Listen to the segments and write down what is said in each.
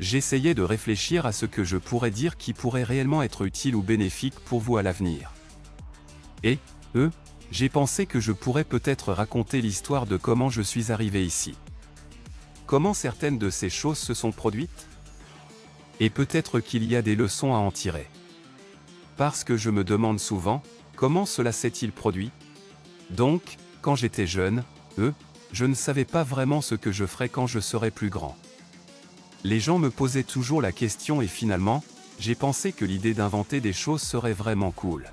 J'essayais de réfléchir à ce que je pourrais dire qui pourrait réellement être utile ou bénéfique pour vous à l'avenir. Et, j'ai pensé que je pourrais peut-être raconter l'histoire de comment je suis arrivé ici. Comment certaines de ces choses se sont produites? Et peut-être qu'il y a des leçons à en tirer. Parce que je me demande souvent, comment cela s'est-il produit? Donc, quand j'étais jeune, je ne savais pas vraiment ce que je ferais quand je serais plus grand. Les gens me posaient toujours la question et finalement, j'ai pensé que l'idée d'inventer des choses serait vraiment cool.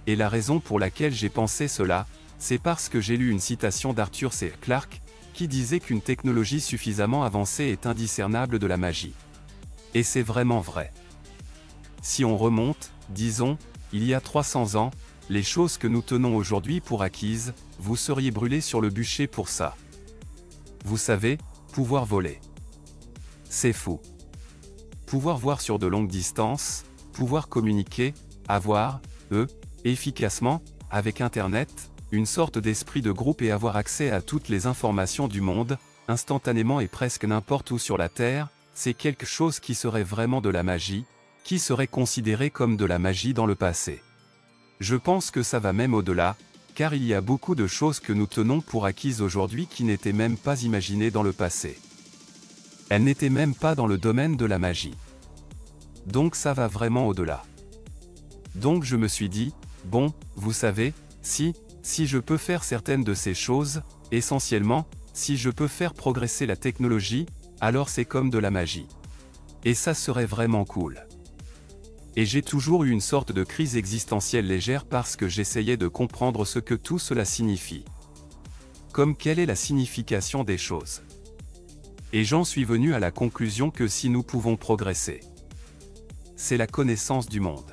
Et la raison pour laquelle j'ai pensé cela, c'est parce que j'ai lu une citation d'Arthur C. Clarke, qui disait qu'une technologie suffisamment avancée est indiscernable de la magie. Et c'est vraiment vrai. Si on remonte, disons, il y a 300 ans, les choses que nous tenons aujourd'hui pour acquises, vous seriez brûlés sur le bûcher pour ça. Vous savez, pouvoir voler. C'est fou. Pouvoir voir sur de longues distances, pouvoir communiquer, avoir, efficacement, avec Internet, une sorte d'esprit de groupe et avoir accès à toutes les informations du monde, instantanément et presque n'importe où sur la Terre, c'est quelque chose qui serait vraiment de la magie, qui serait considéré comme de la magie dans le passé. Je pense que ça va même au-delà, car il y a beaucoup de choses que nous tenons pour acquises aujourd'hui qui n'étaient même pas imaginées dans le passé. Elles n'étaient même pas dans le domaine de la magie. Donc ça va vraiment au-delà. Donc je me suis dit, bon, vous savez, si je peux faire certaines de ces choses, essentiellement, si je peux faire progresser la technologie, alors c'est comme de la magie. Et ça serait vraiment cool. Et j'ai toujours eu une sorte de crise existentielle légère parce que j'essayais de comprendre ce que tout cela signifie. Comme quelle est la signification des choses. Et j'en suis venu à la conclusion que si nous pouvons progresser, c'est la connaissance du monde.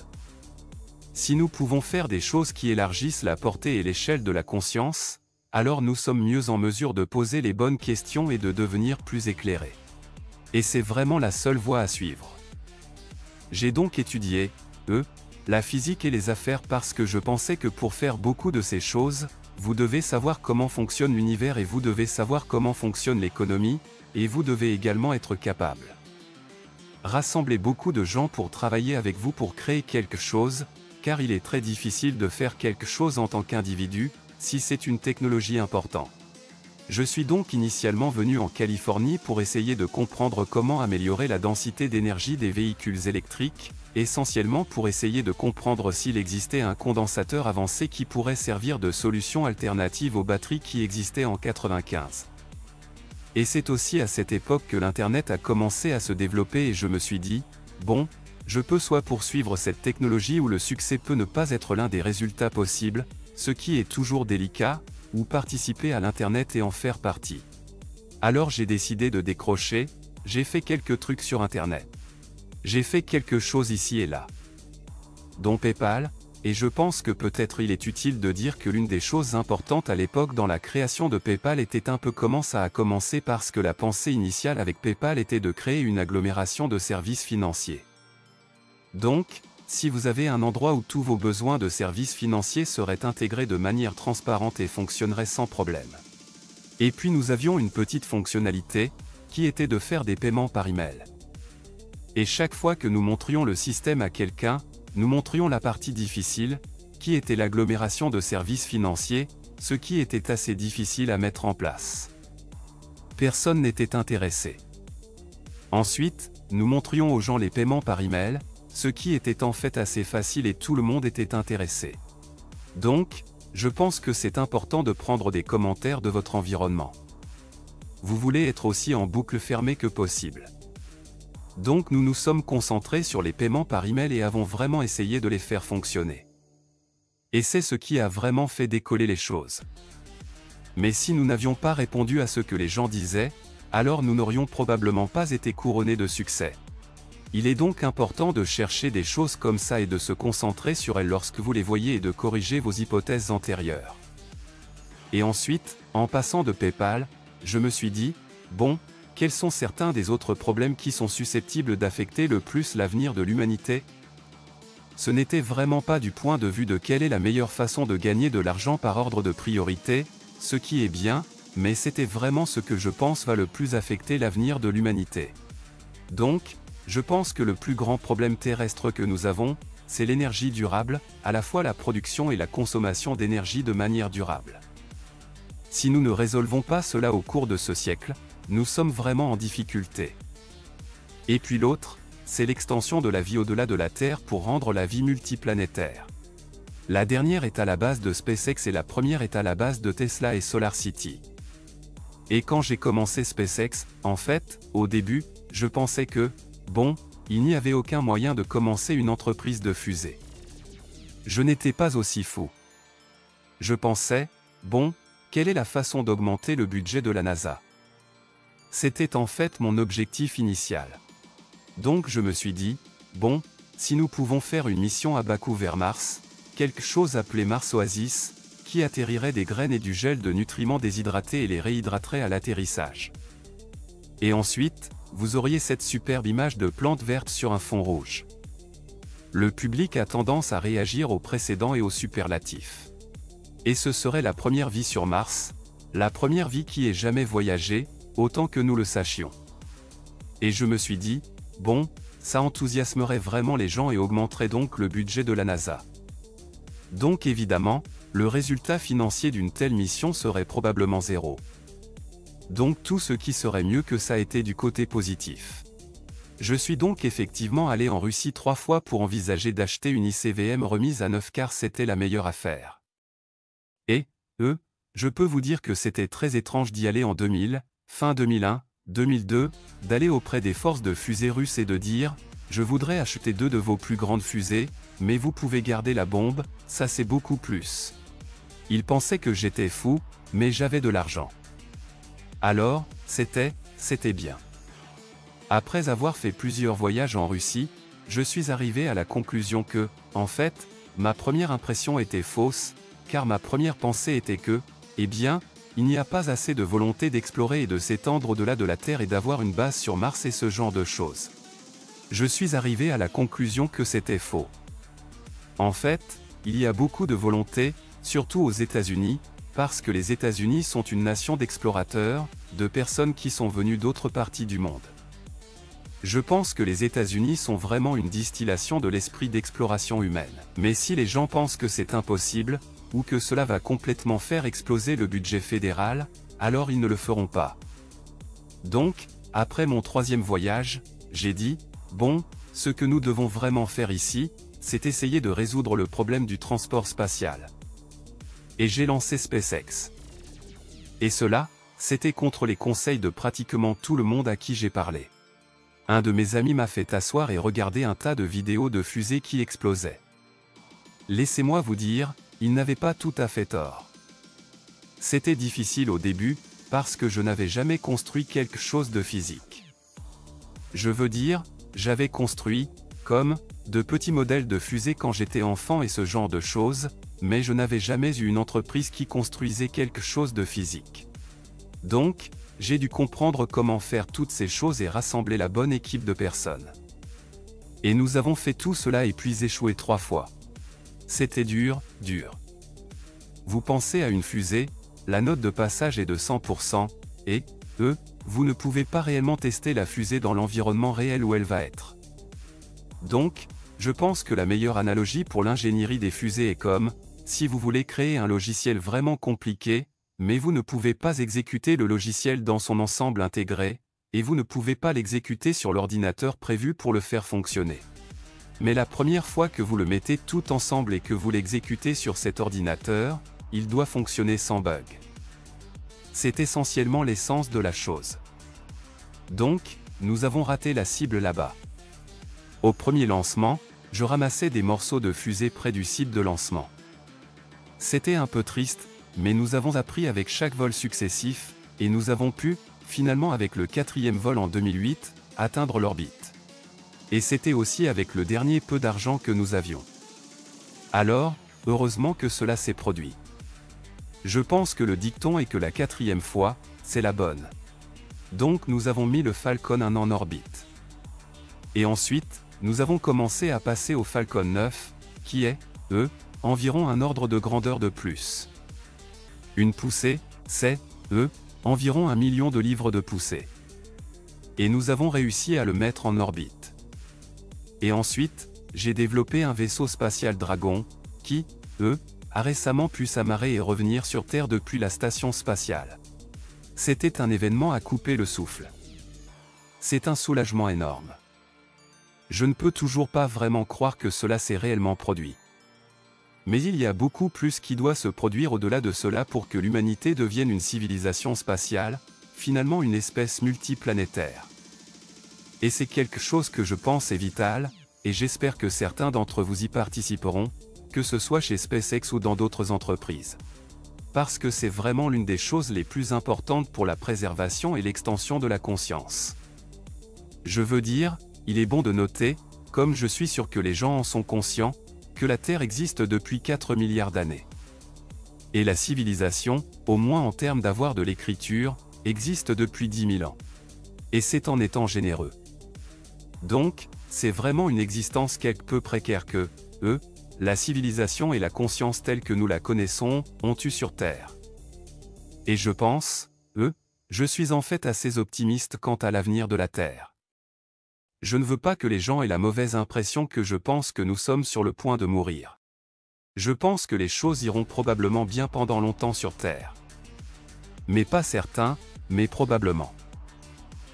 Si nous pouvons faire des choses qui élargissent la portée et l'échelle de la conscience, alors nous sommes mieux en mesure de poser les bonnes questions et de devenir plus éclairés. Et c'est vraiment la seule voie à suivre. J'ai donc étudié, la physique et les affaires parce que je pensais que pour faire beaucoup de ces choses, vous devez savoir comment fonctionne l'univers et vous devez savoir comment fonctionne l'économie, et vous devez également être capable. Rassemblez beaucoup de gens pour travailler avec vous pour créer quelque chose, car il est très difficile de faire quelque chose en tant qu'individu, si c'est une technologie importante. Je suis donc initialement venu en Californie pour essayer de comprendre comment améliorer la densité d'énergie des véhicules électriques, essentiellement pour essayer de comprendre s'il existait un condensateur avancé qui pourrait servir de solution alternative aux batteries qui existaient en 1995. Et c'est aussi à cette époque que l'Internet a commencé à se développer et je me suis dit, bon, je peux soit poursuivre cette technologie ou le succès peut ne pas être l'un des résultats possibles, ce qui est toujours délicat, ou participer à l'Internet et en faire partie. Alors j'ai décidé de décrocher, j'ai fait quelques trucs sur Internet. J'ai fait quelque chose ici et là. Dont PayPal, et je pense que peut-être il est utile de dire que l'une des choses importantes à l'époque dans la création de PayPal était un peu comment ça a commencé parce que la pensée initiale avec PayPal était de créer une agglomération de services financiers. Donc, si vous avez un endroit où tous vos besoins de services financiers seraient intégrés de manière transparente et fonctionneraient sans problème. Et puis nous avions une petite fonctionnalité, qui était de faire des paiements par email. Et chaque fois que nous montrions le système à quelqu'un, nous montrions la partie difficile, qui était l'agglomération de services financiers, ce qui était assez difficile à mettre en place. Personne n'était intéressé. Ensuite, nous montrions aux gens les paiements par email, ce qui était en fait assez facile et tout le monde était intéressé. Donc, je pense que c'est important de prendre des commentaires de votre environnement. Vous voulez être aussi en boucle fermée que possible. Donc nous nous sommes concentrés sur les paiements par email et avons vraiment essayé de les faire fonctionner. Et c'est ce qui a vraiment fait décoller les choses. Mais si nous n'avions pas répondu à ce que les gens disaient, alors nous n'aurions probablement pas été couronnés de succès. Il est donc important de chercher des choses comme ça et de se concentrer sur elles lorsque vous les voyez et de corriger vos hypothèses antérieures. Et ensuite, en passant de PayPal, je me suis dit, bon, quels sont certains des autres problèmes qui sont susceptibles d'affecter le plus l'avenir de l'humanité? Ce n'était vraiment pas du point de vue de quelle est la meilleure façon de gagner de l'argent par ordre de priorité, ce qui est bien, mais c'était vraiment ce que je pense va le plus affecter l'avenir de l'humanité. Donc, je pense que le plus grand problème terrestre que nous avons, c'est l'énergie durable, à la fois la production et la consommation d'énergie de manière durable. Si nous ne résolvons pas cela au cours de ce siècle, nous sommes vraiment en difficulté. Et puis l'autre, c'est l'extension de la vie au-delà de la Terre pour rendre la vie multiplanétaire. La dernière est à la base de SpaceX et la première est à la base de Tesla et SolarCity. Et quand j'ai commencé SpaceX, en fait, au début, je pensais que, bon, il n'y avait aucun moyen de commencer une entreprise de fusée. Je n'étais pas aussi fou. Je pensais, bon, quelle est la façon d'augmenter le budget de la NASA? C'était en fait mon objectif initial. Donc je me suis dit, bon, si nous pouvons faire une mission à Bakou vers Mars, quelque chose appelé Mars Oasis, qui atterrirait des graines et du gel de nutriments déshydratés et les réhydraterait à l'atterrissage. Et ensuite, vous auriez cette superbe image de plante verte sur un fond rouge. Le public a tendance à réagir au précédent et au superlatif. Et ce serait la première vie sur Mars, la première vie qui ait jamais voyagé, autant que nous le sachions. Et je me suis dit, bon, ça enthousiasmerait vraiment les gens et augmenterait donc le budget de la NASA. Donc évidemment, le résultat financier d'une telle mission serait probablement zéro. Donc tout ce qui serait mieux que ça était du côté positif. Je suis donc effectivement allé en Russie 3 fois pour envisager d'acheter une ICVM remise à 9 car c'était la meilleure affaire. Et, je peux vous dire que c'était très étrange d'y aller en 2000, fin 2001, 2002, d'aller auprès des forces de fusée russes et de dire « Je voudrais acheter 2 de vos plus grandes fusées, mais vous pouvez garder la bombe, ça c'est beaucoup plus. » Ils pensaient que j'étais fou, mais j'avais de l'argent. Alors, c'était bien. Après avoir fait plusieurs voyages en Russie, je suis arrivé à la conclusion que, en fait, ma première impression était fausse, car ma première pensée était que, eh bien, il n'y a pas assez de volonté d'explorer et de s'étendre au-delà de la Terre et d'avoir une base sur Mars et ce genre de choses. Je suis arrivé à la conclusion que c'était faux. En fait, il y a beaucoup de volonté, surtout aux États-Unis, parce que les États-Unis sont une nation d'explorateurs, de personnes qui sont venues d'autres parties du monde. Je pense que les États-Unis sont vraiment une distillation de l'esprit d'exploration humaine. Mais si les gens pensent que c'est impossible, ou que cela va complètement faire exploser le budget fédéral, alors ils ne le feront pas. Donc, après mon 3e voyage, j'ai dit, bon, ce que nous devons vraiment faire ici, c'est essayer de résoudre le problème du transport spatial. Et j'ai lancé SpaceX. Et cela, c'était contre les conseils de pratiquement tout le monde à qui j'ai parlé. Un de mes amis m'a fait asseoir et regarder un tas de vidéos de fusées qui explosaient. Laissez-moi vous dire, il n'avait pas tout à fait tort. C'était difficile au début, parce que je n'avais jamais construit quelque chose de physique. Je veux dire, j'avais construit, comme, de petits modèles de fusées quand j'étais enfant et ce genre de choses, mais je n'avais jamais eu une entreprise qui construisait quelque chose de physique. Donc, j'ai dû comprendre comment faire toutes ces choses et rassembler la bonne équipe de personnes. Et nous avons fait tout cela et puis échoué 3 fois. C'était dur. Vous pensez à une fusée, la note de passage est de 100%, et, vous ne pouvez pas réellement tester la fusée dans l'environnement réel où elle va être. Donc, je pense que la meilleure analogie pour l'ingénierie des fusées est comme, si vous voulez créer un logiciel vraiment compliqué, mais vous ne pouvez pas exécuter le logiciel dans son ensemble intégré, et vous ne pouvez pas l'exécuter sur l'ordinateur prévu pour le faire fonctionner. Mais la première fois que vous le mettez tout ensemble et que vous l'exécutez sur cet ordinateur, il doit fonctionner sans bug. C'est essentiellement l'essence de la chose. Donc, nous avons raté la cible là-bas. Au premier lancement, je ramassais des morceaux de fusée près du site de lancement. C'était un peu triste, mais nous avons appris avec chaque vol successif, et nous avons pu, finalement avec le 4e vol en 2008, atteindre l'orbite. Et c'était aussi avec le dernier peu d'argent que nous avions. Alors, heureusement que cela s'est produit. Je pense que le dicton est que la 4e fois, c'est la bonne. Donc nous avons mis le Falcon 1 en orbite. Et ensuite, nous avons commencé à passer au Falcon 9, qui est, environ un ordre de grandeur de plus. Une poussée, c'est, environ 1 million de livres de poussée. Et nous avons réussi à le mettre en orbite. Et ensuite, j'ai développé un vaisseau spatial Dragon, qui, a récemment pu s'amarrer et revenir sur Terre depuis la station spatiale. C'était un événement à couper le souffle. C'est un soulagement énorme. Je ne peux toujours pas vraiment croire que cela s'est réellement produit. Mais il y a beaucoup plus qui doit se produire au-delà de cela pour que l'humanité devienne une civilisation spatiale, finalement une espèce multiplanétaire. Et c'est quelque chose que je pense est vital, et j'espère que certains d'entre vous y participeront, que ce soit chez SpaceX ou dans d'autres entreprises. Parce que c'est vraiment l'une des choses les plus importantes pour la préservation et l'extension de la conscience. Je veux dire, il est bon de noter, comme je suis sûr que les gens en sont conscients, que la Terre existe depuis 4 milliards d'années. Et la civilisation, au moins en termes d'avoir de l'écriture, existe depuis 10 000 ans. Et c'est en étant généreux. Donc, c'est vraiment une existence quelque peu précaire que, la civilisation et la conscience telle que nous la connaissons, ont eu sur Terre. Et je pense, je suis en fait assez optimiste quant à l'avenir de la Terre. Je ne veux pas que les gens aient la mauvaise impression que je pense que nous sommes sur le point de mourir. Je pense que les choses iront probablement bien pendant longtemps sur Terre. Mais pas certain, mais probablement.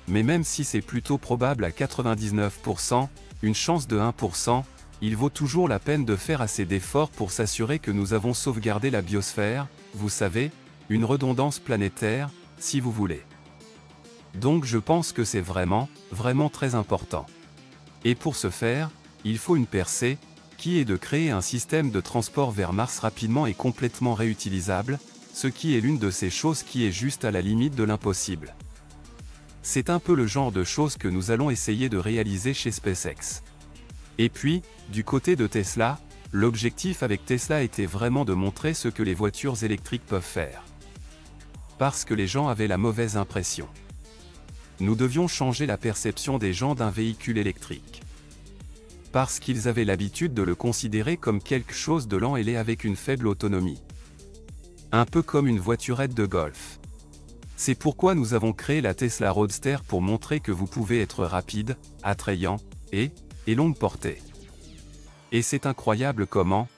Mais même si c'est plutôt probable à 99%, une chance de 1%, il vaut toujours la peine de faire assez d'efforts pour s'assurer que nous avons sauvegardé la biosphère, vous savez, une redondance planétaire, si vous voulez. Donc je pense que c'est vraiment très important. Et pour ce faire, il faut une percée, qui est de créer un système de transport vers Mars rapidement et complètement réutilisable, ce qui est l'une de ces choses qui est juste à la limite de l'impossible. C'est un peu le genre de choses que nous allons essayer de réaliser chez SpaceX. Et puis, du côté de Tesla, l'objectif avec Tesla était vraiment de montrer ce que les voitures électriques peuvent faire. Parce que les gens avaient la mauvaise impression. Nous devions changer la perception des gens d'un véhicule électrique. Parce qu'ils avaient l'habitude de le considérer comme quelque chose de lent et laid avec une faible autonomie. Un peu comme une voiturette de golf. C'est pourquoi nous avons créé la Tesla Roadster pour montrer que vous pouvez être rapide, attrayant, et longue portée. Et c'est incroyable comment,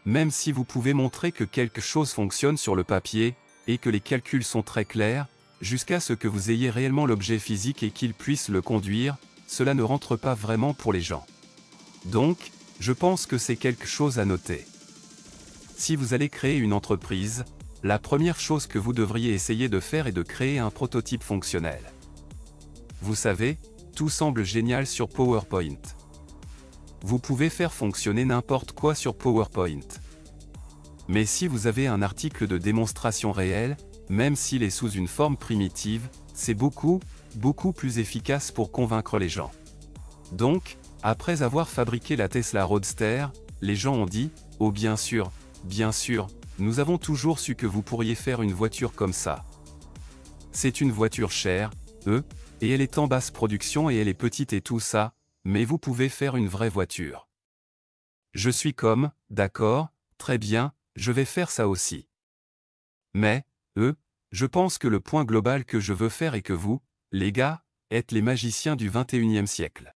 même si vous pouvez montrer que quelque chose fonctionne sur le papier, et que les calculs sont très clairs, jusqu'à ce que vous ayez réellement l'objet physique et qu'il puisse le conduire, cela ne rentre pas vraiment pour les gens. Donc, je pense que c'est quelque chose à noter. Si vous allez créer une entreprise, la première chose que vous devriez essayer de faire est de créer un prototype fonctionnel. Vous savez, tout semble génial sur PowerPoint. Vous pouvez faire fonctionner n'importe quoi sur PowerPoint. Mais si vous avez un article de démonstration réel, même s'il est sous une forme primitive, c'est beaucoup plus efficace pour convaincre les gens. Donc, après avoir fabriqué la Tesla Roadster, les gens ont dit « Oh bien sûr, nous avons toujours su que vous pourriez faire une voiture comme ça. C'est une voiture chère, et elle est en basse production et elle est petite et tout ça, mais vous pouvez faire une vraie voiture. » Je suis comme « D'accord, très bien, je vais faire ça aussi. » Mais, je pense que le point global que je veux faire est que vous, les gars, êtes les magiciens du 21e siècle.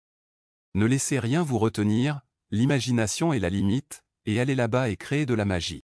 Ne laissez rien vous retenir, l'imagination est la limite, et allez là-bas et créez de la magie.